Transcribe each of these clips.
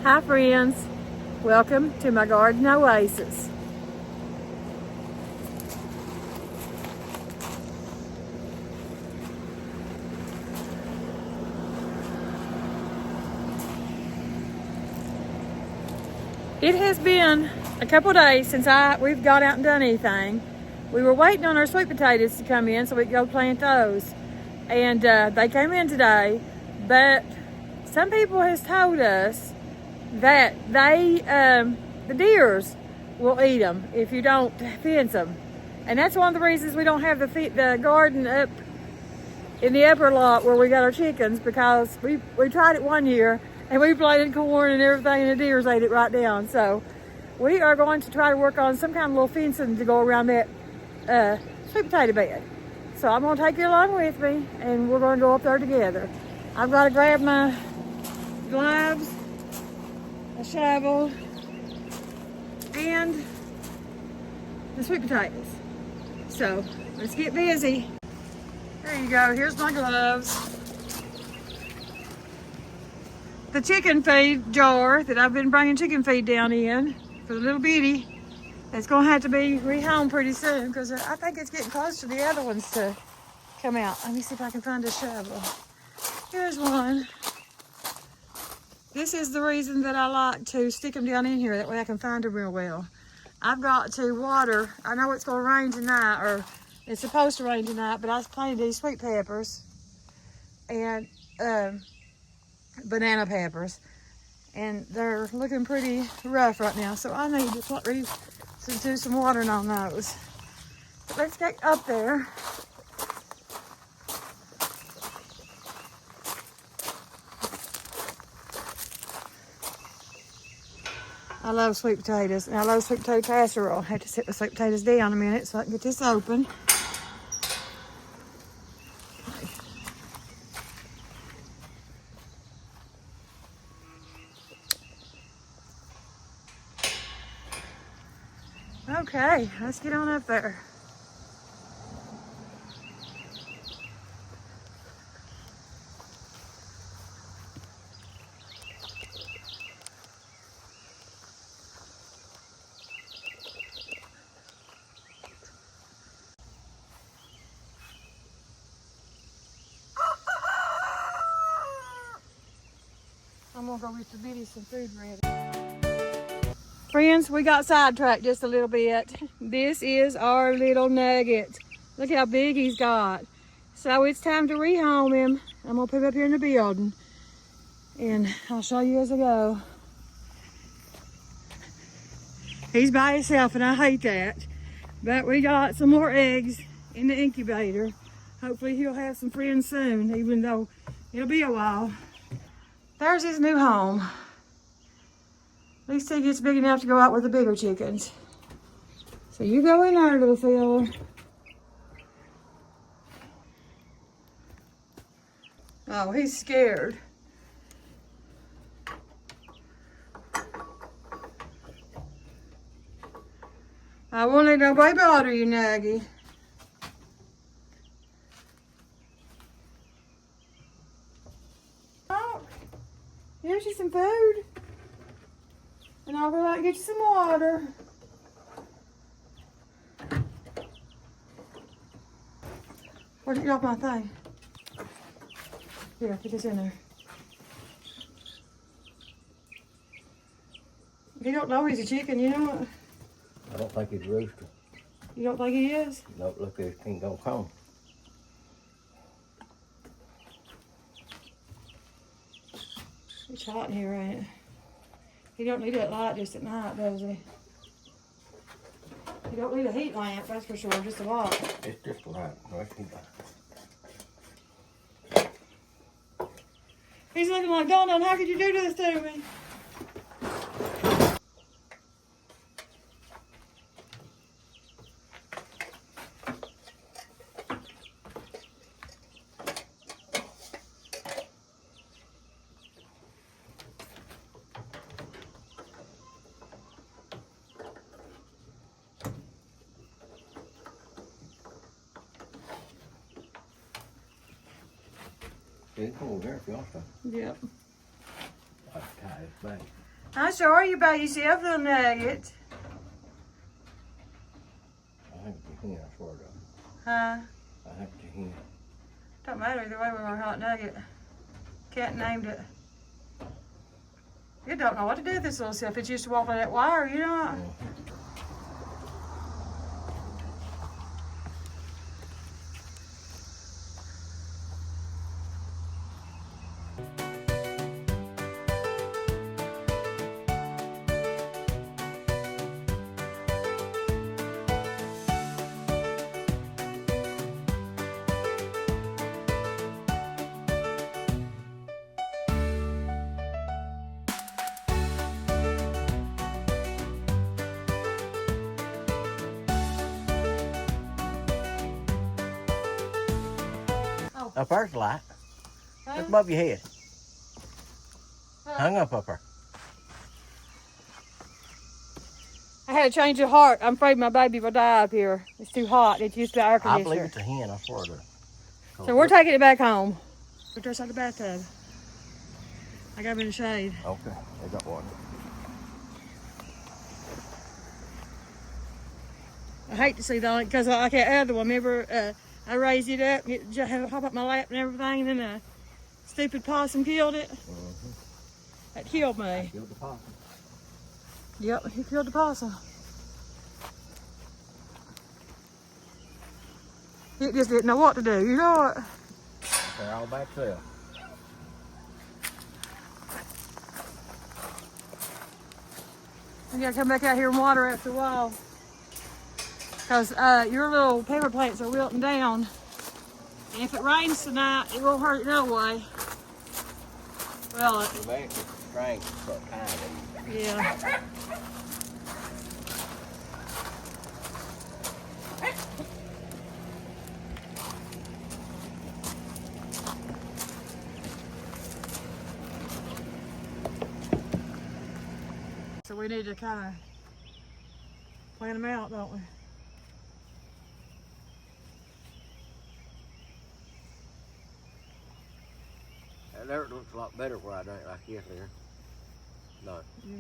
Hi friends, welcome to my garden oasis. It has been a couple days since we've got out and done anything. We were waiting on our sweet potatoes to come in so we could go plant those. And they came in today, but some people has told us that the deers will eat them if you don't fence them. And that's one of the reasons we don't have the garden up in the upper lot where we got our chickens, because we tried it one year and we planted corn and everything and the deers ate it right down. So we are going to try to work on some kind of little fencing to go around that sweet potato bed. So I'm going to take you along with me and we're going to go up there together. I've got to grab my gloves, a shovel, and the sweet potatoes. So let's get busy. There you go, here's my gloves. The chicken feed jar that I've been bringing chicken feed down in for the little bitty, it's gonna have to be rehomed pretty soon because I think it's getting close to the other ones to come out. Let me see if I can find a shovel. Here's one. This is the reason that I like to stick them down in here, that way I can find them real well. I've got to water, I know it's gonna rain tonight, or it's supposed to rain tonight, but I planted these sweet peppers and banana peppers, and they're looking pretty rough right now, so I need to do some watering on those. But let's get up there. I love sweet potatoes, and I love sweet potato casserole. I have to set the sweet potatoes down a minute so I can get this open. Okay, let's get on up there. I'm gonna go get the bitty some food ready. Friends, we got sidetracked just a little bit. This is our little nugget. Look how big he's got. So it's time to rehome him. I'm gonna put him up here in the building and I'll show you as I go. He's by himself and I hate that. But we got some more eggs in the incubator. Hopefully he'll have some friends soon, even though it'll be a while. There's his new home. At least he gets big enough to go out with the bigger chickens. So you go in there, little fella. Oh, he's scared. I won't let nobody bother you, Nuggy. Oh, here's you some food. And I'll go out and get you some water. Where'd you drop my thing? Here, put this in there. You don't know he's a chicken, you know what? I don't think he's a rooster. You don't think he is? No, look, he ain't gonna come. It's hot in here, ain't it? He don't need that light just at night, does he? He don't need a heat lamp, that's for sure, just a light. It's just a light. No, it's not. He's looking like, Don, how could you do this to me? Yeah, come over there if you want to. Yep. I'll tie his back. How sure are you about yourself, little nugget? I think it's a hen, I swear to God. Huh? I think it's a hen. Don't matter either way, we were a hot nugget. Cat named it. You don't know what to do with this little stuff. It's used to walk on that wire, you know? A first light. Huh? Look above your head. Huh? Hung up her. I had a change of heart. I'm afraid my baby will die up here. It's too hot. It's used to air I conditioner. believe it's a hen, I swear to God. So we're taking it back home. We're just out the bathtub. I got them in the shade. Okay, they got water. I hate to see that because like that other one, remember I raised it up, had it hop up my lap and everything, and then a stupid possum killed it. That killed me. Killed the possum. Yep, he killed the possum. It just didn't know what to do, you know what? They're all back there. You gotta come back out here and water after a while. Because your little pepper plants are wilting down. And if it rains tonight, it won't hurt it no way. Well, The man could strangle for a time. yeah. So we need to kind of plan them out, don't we? That dirt looks a lot better where I don't like this here. No. Yeah.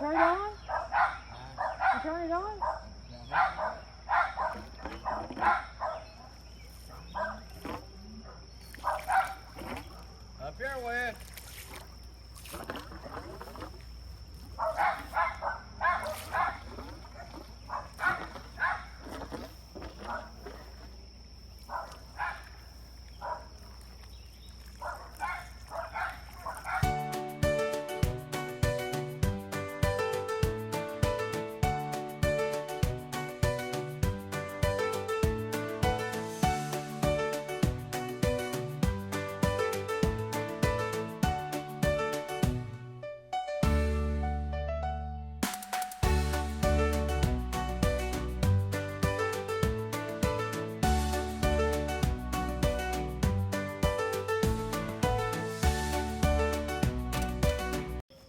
Turn it on? You turn it on? Up your way.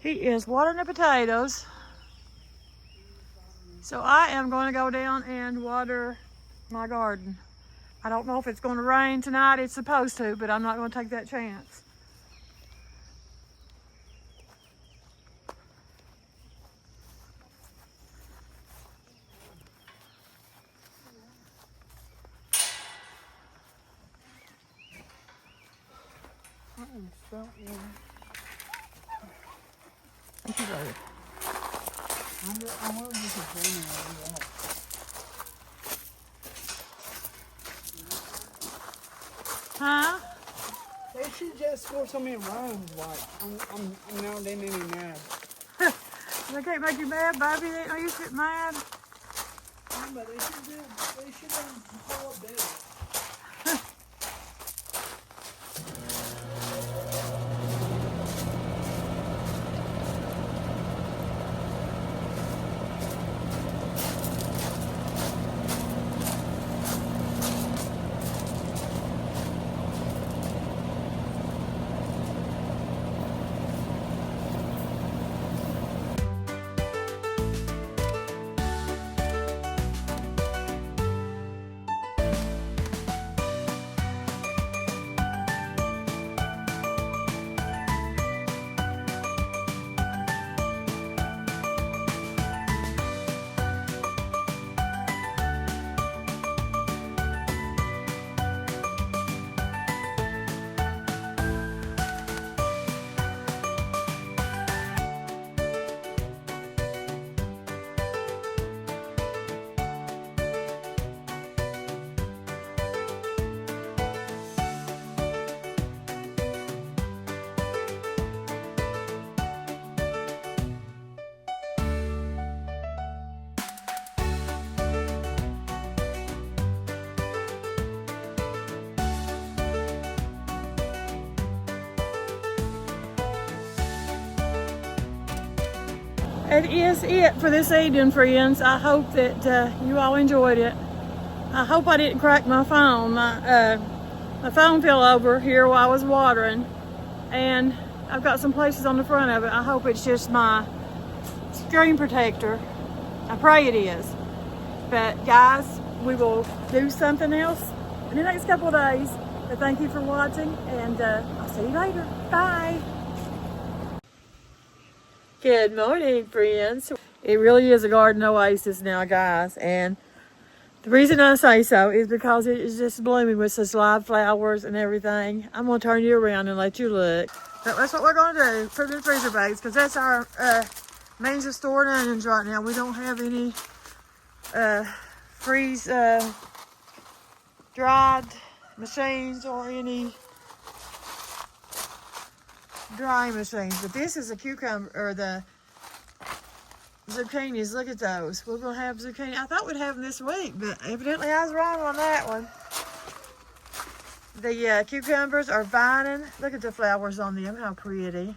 He is watering the potatoes. So I am going to go down and water my garden. I don't know if it's going to rain tonight. It's supposed to, but I'm not going to take that chance. Thank you, baby. I wonder if it's raining over there. Huh? They should just score so many runs. Like I'm now they made me mad. They can't make you mad, Bobby. They ain't no use getting mad. Yeah, but they should pull up big. It is it for this evening, friends. I hope that you all enjoyed it. I hope I didn't crack my phone. My phone fell over here while I was watering, and I've got some places on the front of it. I hope it's just my screen protector. I pray it is. But guys, we will do something else in the next couple of days. But thank you for watching, and I'll see you later. Bye. Good morning, friends. It really is a garden oasis now, guys, and the reason I say so is because it is just blooming with such live flowers and everything. I'm going to turn you around and let you look. But that's what we're going to do, put it in freezer bags, because that's our means of storing onions right now. We don't have any freeze dried machines or any dry machines. But this is a cucumber, or the zucchinis. Look at those. We're going to have zucchini. I thought we'd have them this week, but evidently I was wrong on that one. The cucumbers are vining. Look at the flowers on them. How pretty.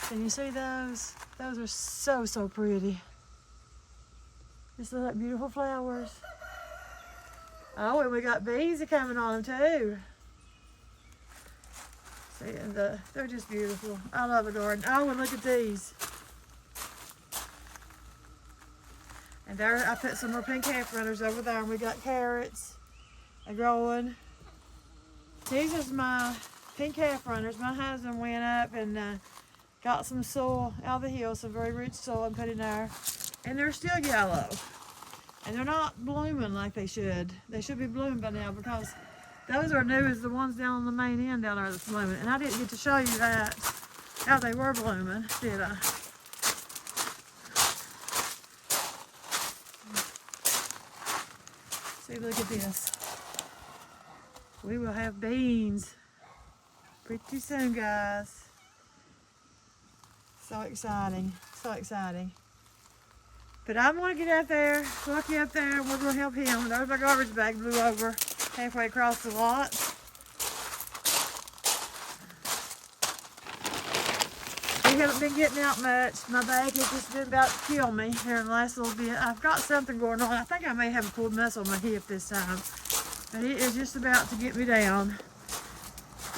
Can you see those? Those are so, so pretty. Just look like beautiful flowers. Oh, and we got bees coming on them too. See, and they're just beautiful. I love a garden. Oh, and look at these. And there, I put some more pink half runners over there, and we got carrots growing. These is my pink half runners. My husband went up and got some soil out of the hill, some very rich soil, and put in there. And they're still yellow. And they're not blooming like they should. They should be blooming by now, because those are new as the ones down on the main end down there that's blooming. And I didn't get to show you that, how they were blooming, did I? See, look at this. We will have beans pretty soon, guys. So exciting, so exciting. But I'm going to get out there, Lucky up there, and we're going to help him. There's my garbage bag blew over halfway across the lot. We haven't been getting out much. My back has just been about to kill me here in the last little bit. I've got something going on. I think I may have a pulled muscle in my hip this time. But it is just about to get me down.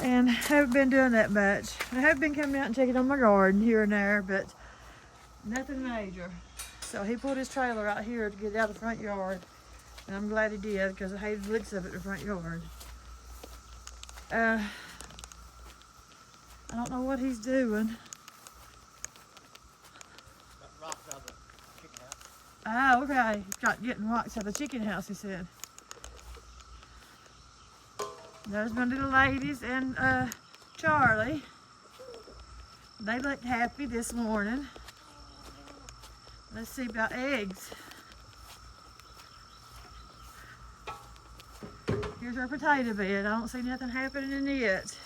And I haven't been doing that much. I have been coming out and checking on my garden here and there, but nothing major. So he pulled his trailer out here to get out of the front yard. And I'm glad he did, because I hated the looks of it in the front yard. I don't know what he's doing. Oh, okay. He's got getting rocks out of the chicken house, he said. There's my little ladies and Charlie. They looked happy this morning. Let's see about eggs. Here's our potato bed. I don't see nothing happening in it.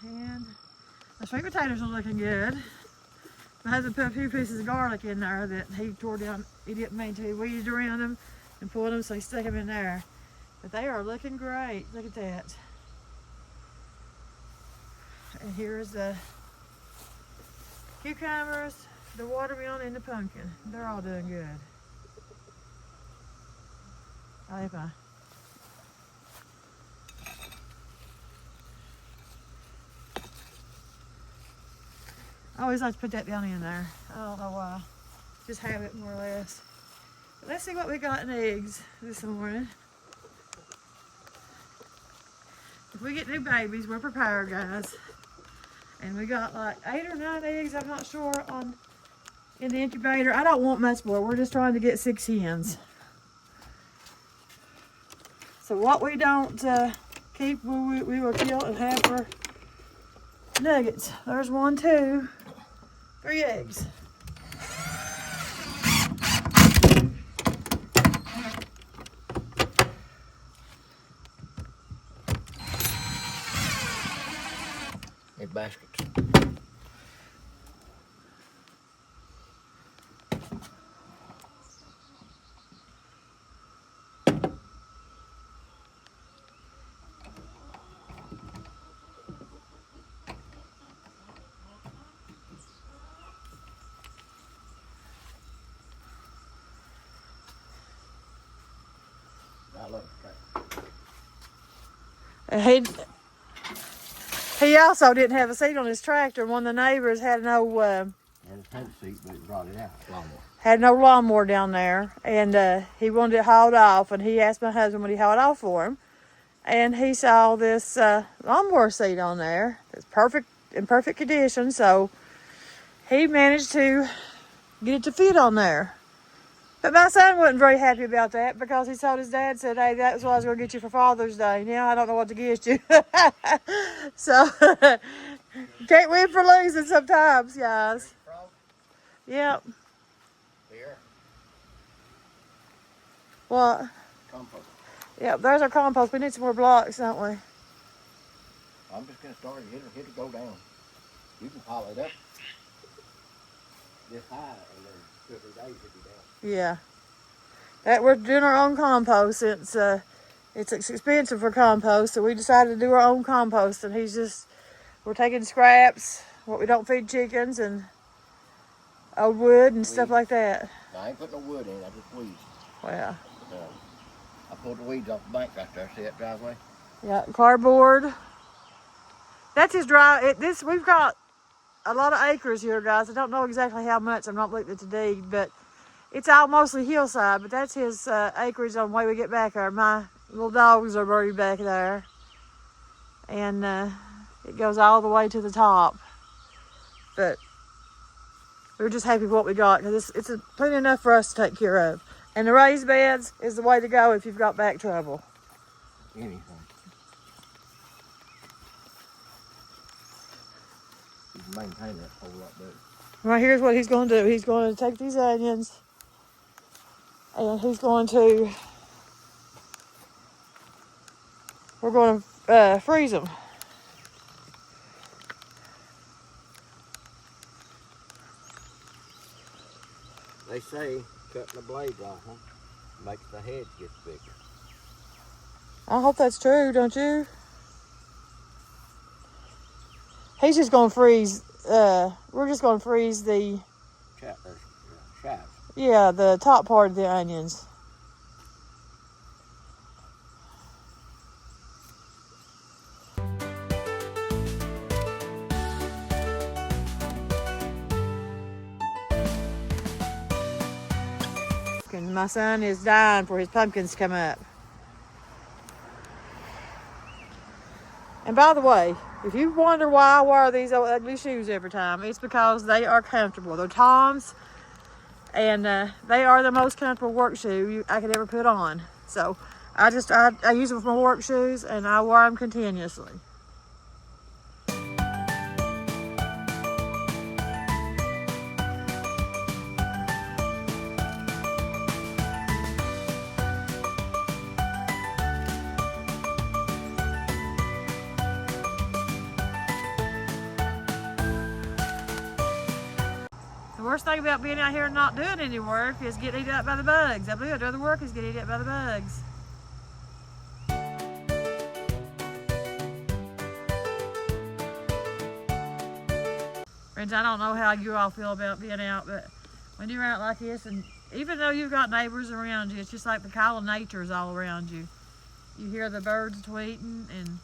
And the sweet potatoes are looking good. My husband put a few pieces of garlic in there that he tore down. He didn't mean to. He weeded around them and pulled them, so he stuck them in there. But they are looking great. Look at that. And here's the cucumbers, the watermelon, and the pumpkin. They're all doing good. I like my. I always like to put that down in there. I don't know why. Just have it more or less. But let's see what we got in eggs this morning. If we get new babies, we're prepared, guys. And we got like 8 or 9 eggs, I'm not sure, in the incubator. I don't want much more. We're just trying to get 6 hens. So what we don't keep, we will kill and have for nuggets. There's 1, 2, 3 eggs. In baskets. He also didn't have a seat on his tractor. One of the neighbors had no And a tank seat, but it brought it out. Lawnmower. had no lawnmower down there, and he wanted it hauled off. And he asked my husband would he haul it off for him, and he saw this lawnmower seat on there. It's perfect in perfect condition, so he managed to get it to fit on there. But my son wasn't very happy about that because he told his dad, said, hey, that's what I was going to get you for Father's Day. Now I don't know what to get you. So, can't win for losing sometimes, guys. Yep. Here. What? Compost. Yep, there's our compost. We need some more blocks, don't we? I'm just going to start it. It'll go down. You can pile it up this high, and then 2 or 3 days it'll be down. Yeah. That we're doing our own compost. It's expensive for compost, so we decided to do our own compost. And we're taking scraps, what we don't feed chickens, and old wood and stuff like that. No, I ain't putting no wood in. I just weeds. Wow. I pulled the weeds off the bank right there. See that driveway? Yeah, cardboard. That's his we've got a lot of acres here, guys. I don't know exactly how much. I'm not looking at the deed, but it's all mostly hillside. But that's his acreage on the way we get back there. My little dogs are buried back there, and it goes all the way to the top. But we're just happy with what we got because it's plenty enough for us to take care of. And the raised beds is the way to go if you've got back trouble. Anything. You can maintain that whole lot better. Right, here's what he's going to do. He's going to take these onions and we're going to freeze them. They say cutting the blades off them makes the heads get bigger. I hope that's true, don't you? He's just going to freeze, we're just going to freeze the Shafts. yeah, the top part of the onions. And my son is dying for his pumpkins to come up. And by the way, if you wonder why I wear these old ugly shoes every time, it's because they are comfortable. They're Toms, and they are the most comfortable work shoe I could ever put on. So I use them for my work shoes, and I wear them continuously. worst thing about being out here and not doing any work is getting eaten up by the bugs. I would rather work is get eaten up by the bugs. Friends, I don't know how you all feel about being out, but when you're out like this, and even though you've got neighbors around you, it's just like the call of nature is all around you. You hear the birds tweeting, and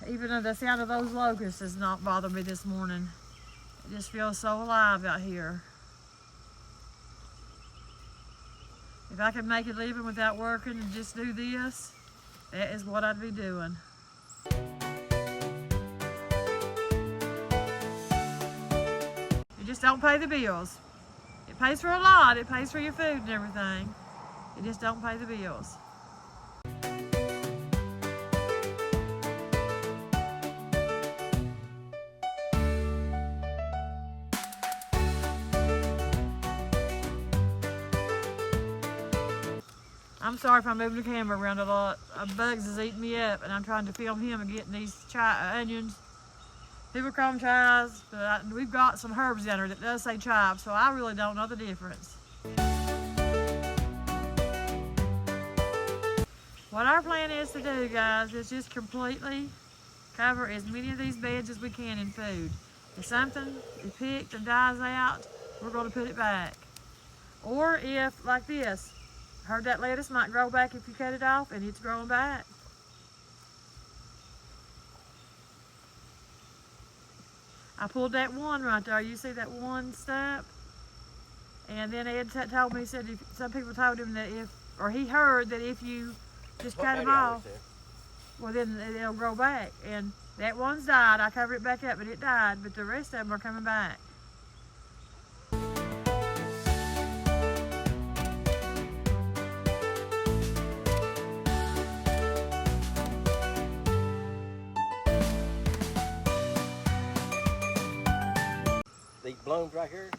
even though the sound of those locusts has not bothered me this morning, it just feels so alive out here. If I could make a living without working and just do this, that is what I'd be doing. You just don't pay the bills. It pays for a lot. It pays for your food and everything. You just don't pay the bills. I'm sorry if I'm moving the camera around a lot. Bugs is eating me up, and I'm trying to film him and getting these onions. People call them chives, but we've got some herbs in there that does say chives, so I really don't know the difference. What our plan is to do, guys, is just completely cover as many of these beds as we can in food. If something is picked and dies out, we're going to put it back. Or if, like this, heard that lettuce might grow back if you cut it off, and it's growing back. I pulled that one right there. You see that one stump? And then Ed told me, he said some people told him that he heard that if you just cut them off, well then it'll grow back. And that one's died. I covered it back up, but it died. But the rest of them are coming back. These blooms right here,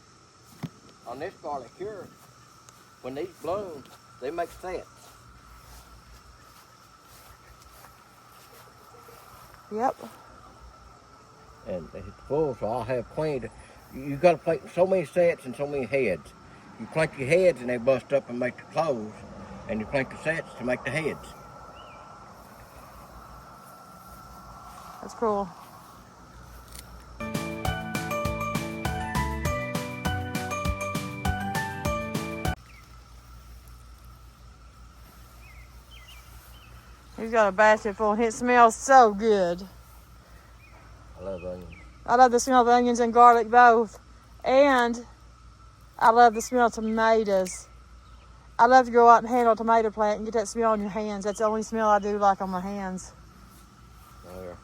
on this garlic here, when these bloom, they make scents. Yep. And it's full, so I'll have plenty. You got to plant so many sets and so many heads. You plant your heads and they bust up and make the clothes, and you plant the sets to make the heads. That's cool. He's got a basket full and it smells so good. I love onions. I love the smell of onions and garlic both. And I love the smell of tomatoes. I love to go out and handle a tomato plant and get that smell on your hands. That's the only smell I do like on my hands. There.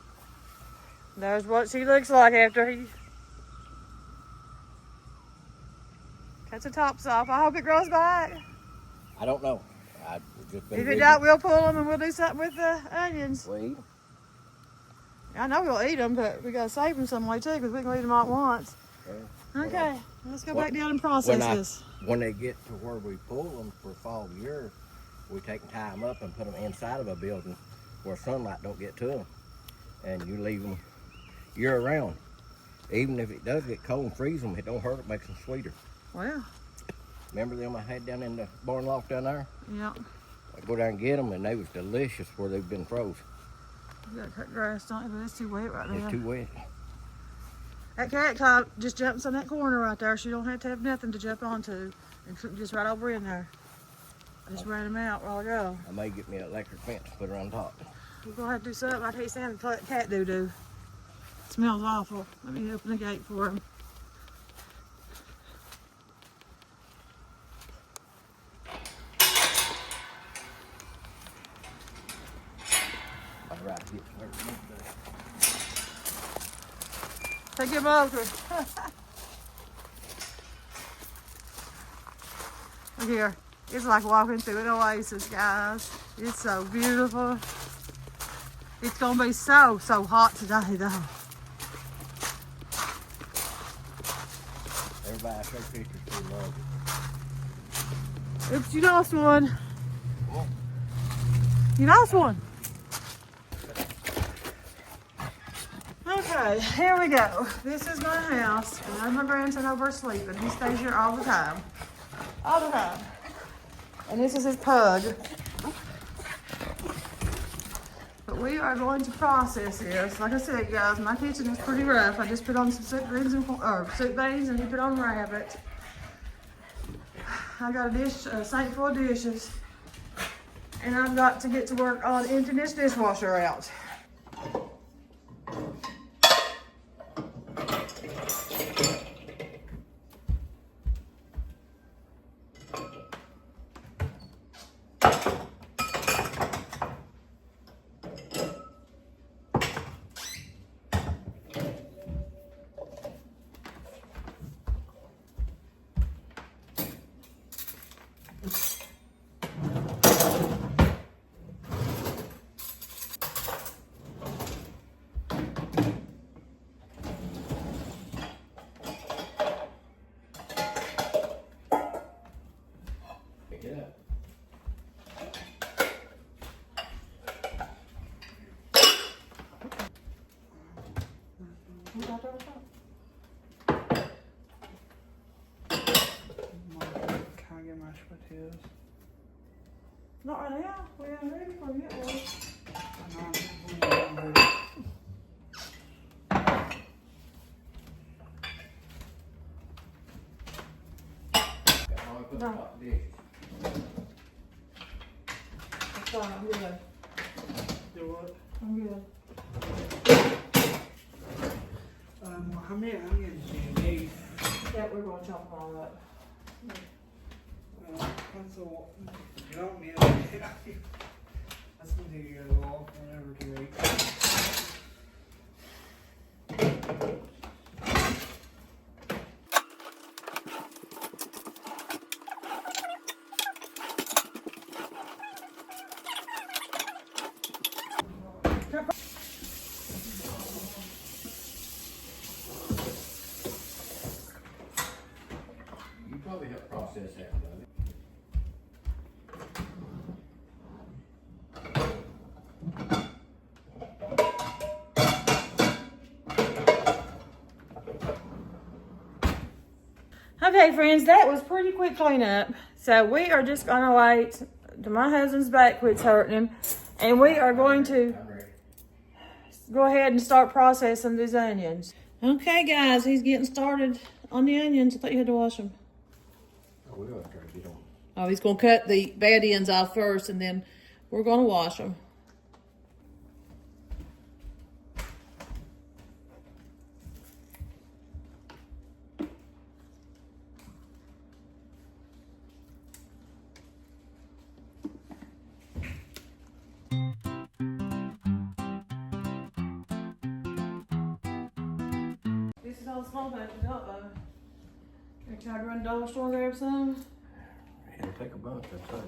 There's what she looks like after he cuts the tops off. I hope it grows back. I don't know. If it don't, we'll pull them and we'll do something with the onions. We'll eat them. I know we'll eat them, but we gotta save them some way too, because we can eat them all at once. Yeah. Okay, let's go back down and process this. When they get to where we pull them for fall year, we take and tie them up and put them inside of a building where sunlight don't get to them. And you leave them year round. Even if it does get cold and freeze them, it don't hurt, it makes them sweeter. Well. Remember them I had down in the barn loft down there? Yeah. I go down and get them, and they was delicious where they've been froze. You gotta cut grass, don't you? But it's too wet right now. It's too wet. That cat just jumps on that corner right there. She don't have to have nothing to jump onto. And just right over in there. I just ran him out while ago. I may get me an electric fence to put her on top. We're gonna have to do something. I can't stand the cat doo-doo. It smells awful. Let me open the gate for him. Right, Take him over. Look here. It's like walking through an oasis, guys. It's so beautiful. It's gonna be so hot today, though. Everybody take pictures too long. Oops, you lost one. You lost one. Okay. Okay, here we go. This is my house, and I have my grandson over sleeping. He stays here all the time. All the time. And this is his pug. But we are going to process this. Like I said, guys, my kitchen is pretty rough. I just put on some soup greens and soup beans, and he put on rabbit. I got a sink full of dishes, and I've got to get to work on emptying this dishwasher out. Pick it up. Can I get mashed potatoes? Not right now. We haven't ready for you yet. No. It's fine. I'm good. Do what? I'm good. How many onions do you need? Yeah, we're going to chop them all up. That's all. You don't need it. That's gonna take you guys a while, whatever to eat. You probably help process that, buddy. Okay, friends, that was pretty quick cleanup. So we are just gonna wait till my husband's back quits hurting him, and we are going to I'm ready. go ahead and start processing these onions. Okay, guys, he's getting started on the onions. I thought you had to wash them. Oh, we gotta try to get on. Oh, he's gonna cut the bad ends off first, and then we're gonna wash them. This is all small batches, uh-oh. I tried to run to the dollar store and grab some. It'll take a bunch, I'd say.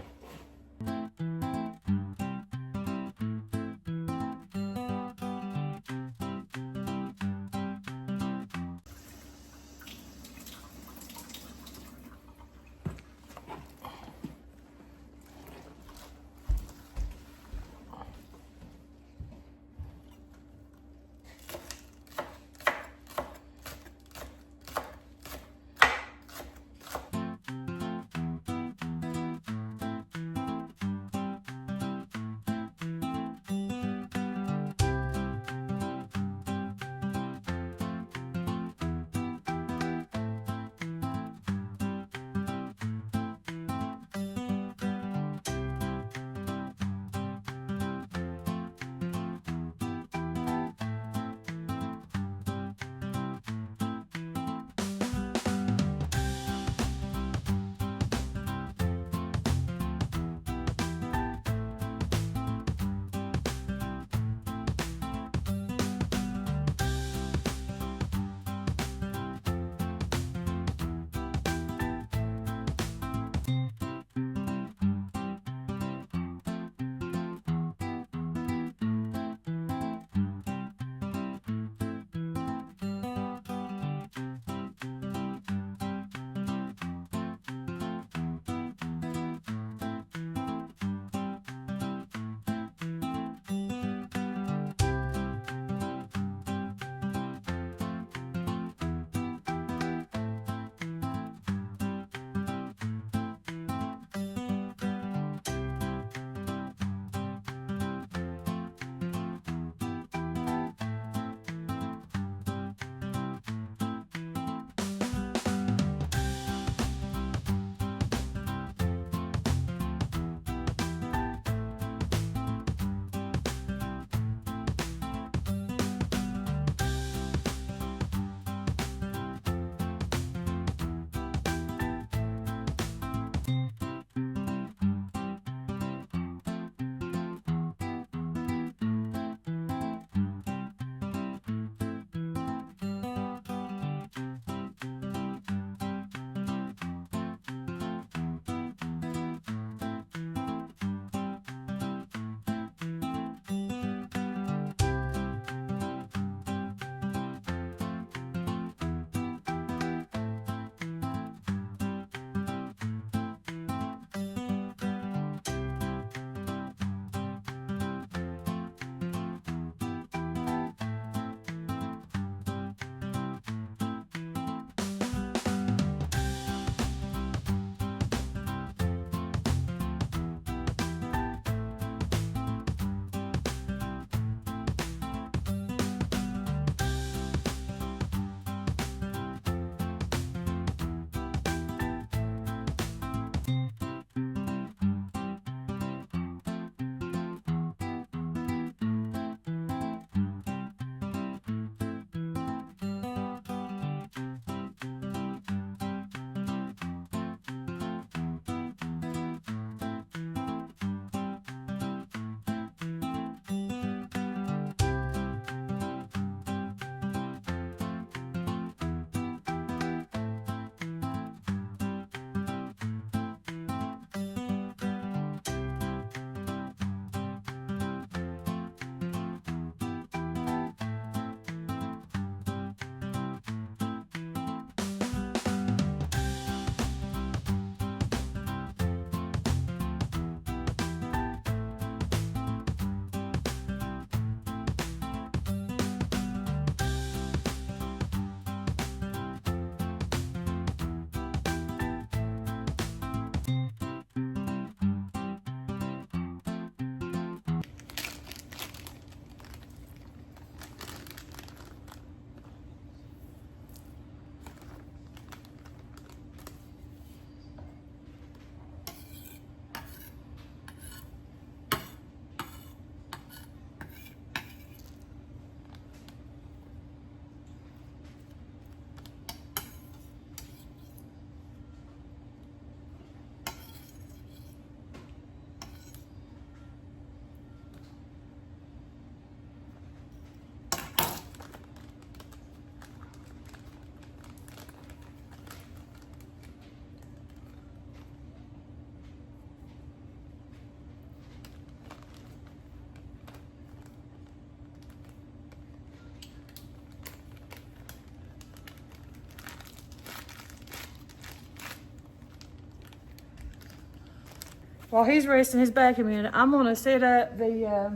while he's resting his vacuum unit, I'm gonna set up the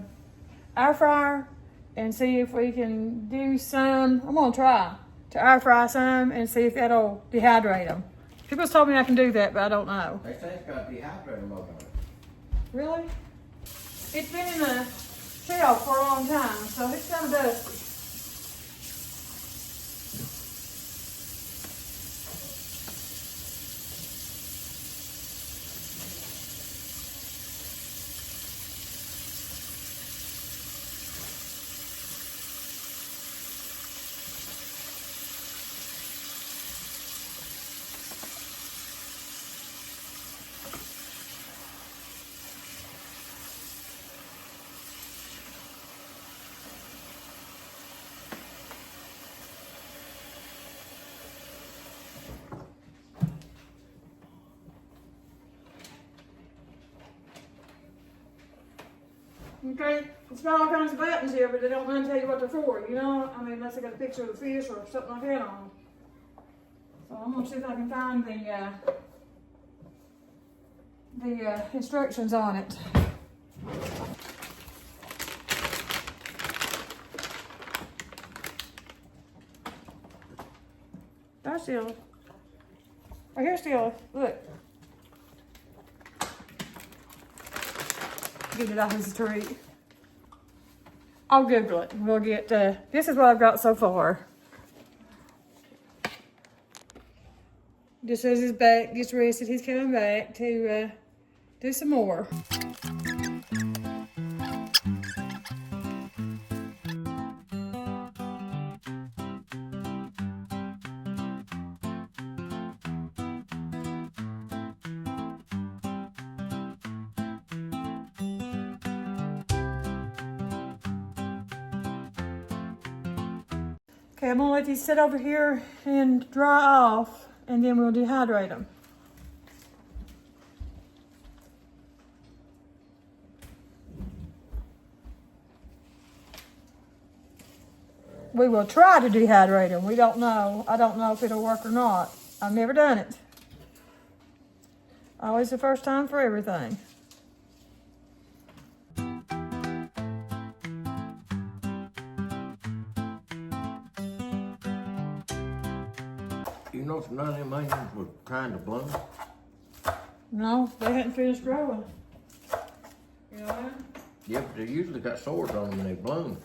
air fryer and see if we can do some. I'm gonna try to air fry some and see if that'll dehydrate them. People told me I can do that, but I don't know. They say it's got dehydrator mode on it. Really? It's been in the shelf for a long time, so it's kind of dusty. Okay, it's got all kinds of buttons here, but they don't mind tell you what they're for, you know? I mean, unless they got a picture of the fish or something like that on them. So I'm gonna see if I can find the instructions on it. That's still. Right here, still. Look. Give it off as a treat. I'll Google it. We'll get, this is what I've got so far. Just says his back gets rested. He's coming back to do some more. Okay, I'm gonna let these sit over here and dry off, and then we'll dehydrate them. We will try to dehydrate them. We don't know. I don't know if it'll work or not. I've never done it. Always the first time for everything. You know, none of them onions were trying to bloom. No, they hadn't finished growing. You know that? Yeah, but they usually got sores on them when they bloom.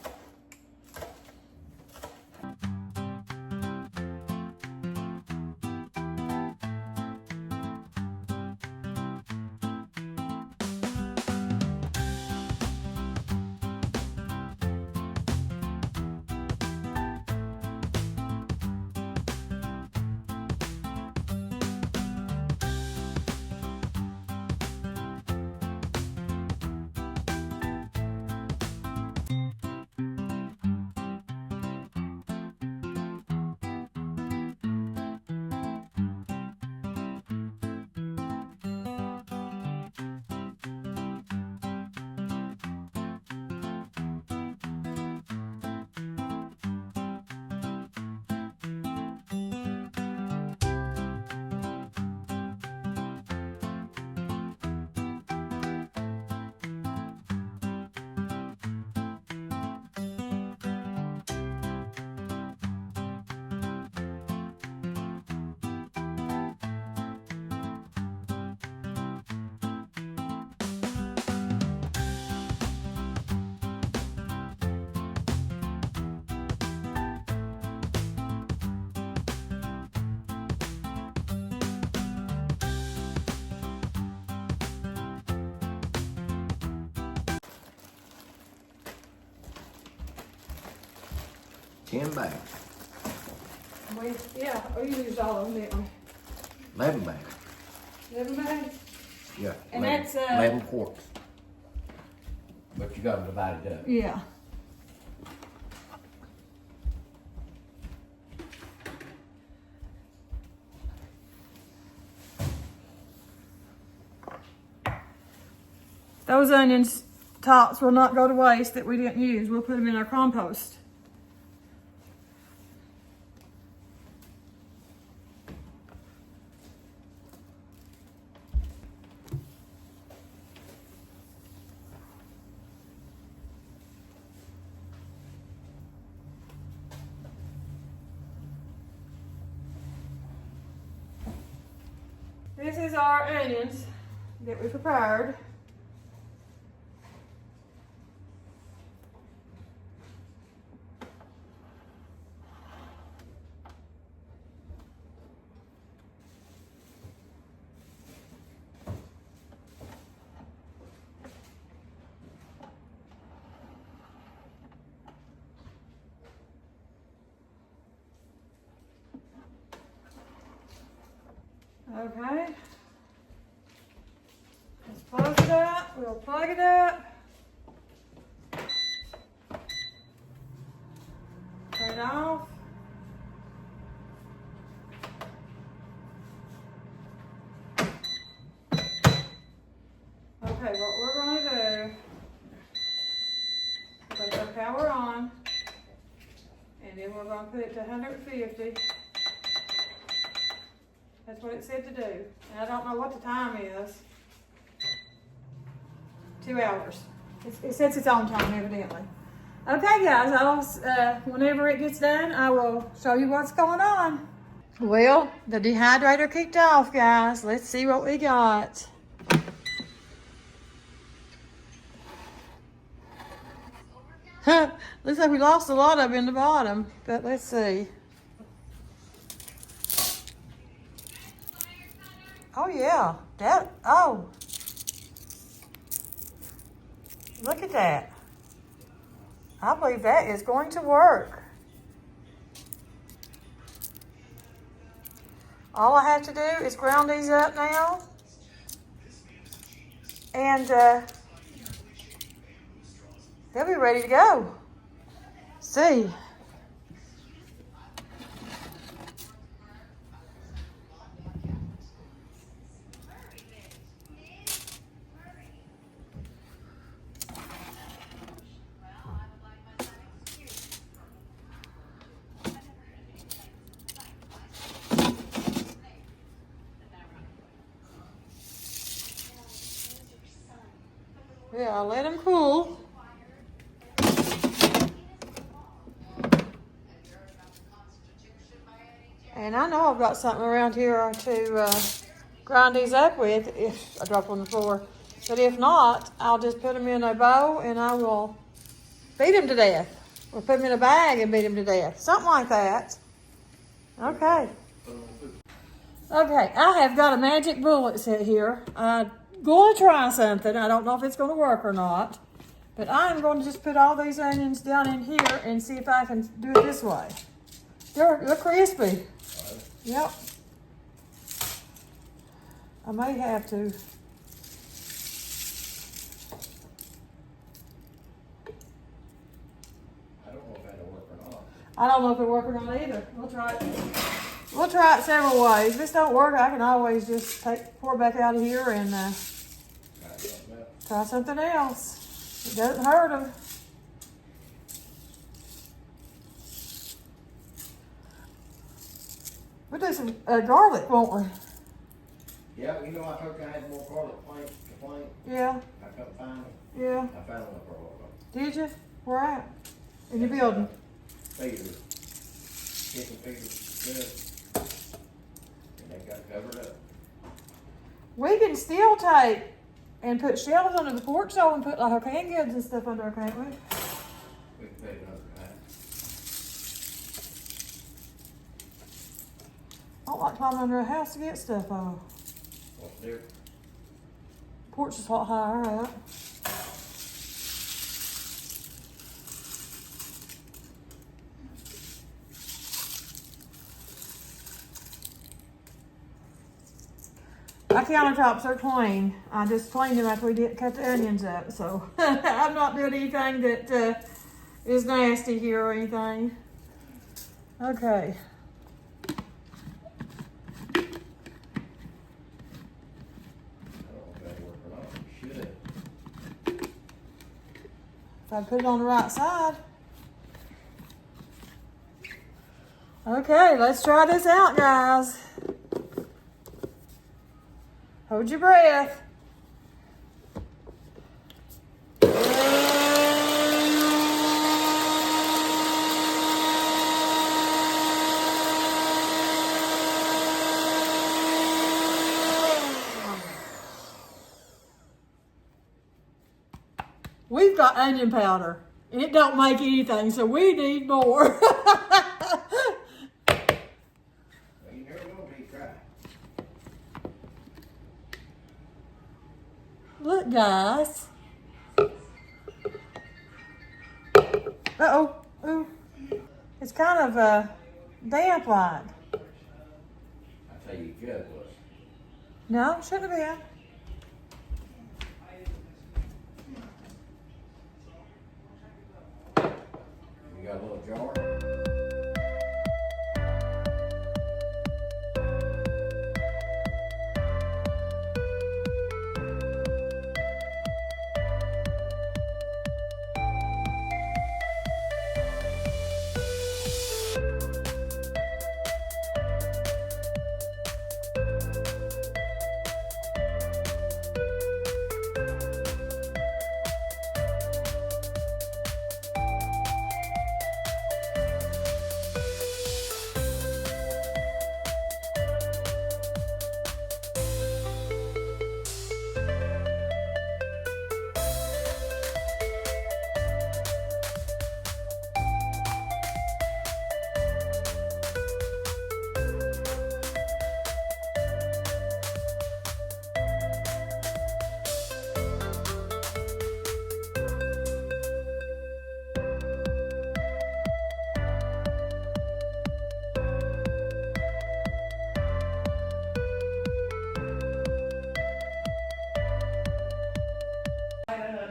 Ten bags. We used all of them, didn't we? 11 bags. 11 bags? Yeah. And 11, that's 11 quarts. But you got them divided up. Yeah. Those onions tops will not go to waste that we didn't use. We'll put them in our compost. This is our onions that we prepared. Okay. Let's plug it up. We'll plug it up. Turn it off. Okay, what we're going to do, put our power on, and then we're going to put it to 150. That's what it said to do. And I don't know what the time is. 2 hours. It sets its own time, evidently. Okay, guys, whenever it gets done, I will show you what's going on. Well, the dehydrator kicked off, guys. Let's see what we got. Looks like we lost a lot of it in the bottom, but let's see. Oh yeah, look at that. I believe that is going to work. All I have to do is ground these up now. And they'll be ready to go. See. Yeah, I'll let them cool. And I know I've got something around here to grind these up with if I drop on the floor. But if not, I'll just put them in a bowl and I will beat them to death. Or put them in a bag and beat them to death. Something like that. Okay. Okay, I have got a magic bullet set here. I'm going to try something. I don't know if it's going to work or not. But I'm going to just put all these onions down in here and see if I can do it this way. They're crispy. Yep. I may have to. I don't know if that'll work or not. I don't know if it'll work or not either. We'll try it. We'll try it several ways. If this don't work, I can always just pour it back out of here and try something else. It doesn't hurt them. We'll do some garlic, won't we? Yeah, you know, I told you I had more garlic planks to plant. Yeah. I couldn't find them. Yeah. I found them for a while. Did you? Where at? In your building? Feeders. Chicken feeders. Good. And they got covered up. We can still take and put shelves under the porch so and put like our canned goods and stuff under, can't we? We can put another time. I don't like climbing under a house to get stuff on. What's there? Porch is a lot higher, right? My countertops are clean. I just cleaned them after we did cut the onions up, so I'm not doing anything that is nasty here or anything. Okay. If I put it on the right side. Okay, let's try this out, guys. Hold your breath. We've got onion powder, and it don't make anything, so we need more. You never know till you try. Look, guys. Uh-oh. Ooh. It's kind of damp like. I tell you, jug was. No, shouldn't have been. You got a little jar?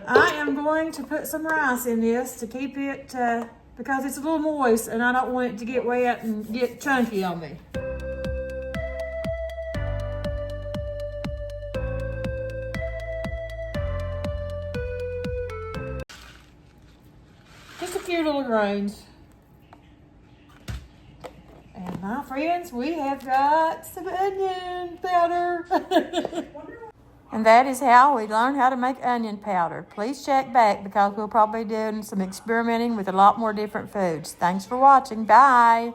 I am going to put some rice in this to keep it, because it's a little moist and I don't want it to get wet and get chunky on me. Just a few little grains. And my friends, we have got some onion powder. And that is how we learn how to make onion powder. Please check back because we'll probably be doing some experimenting with a lot more different foods. Thanks for watching. Bye.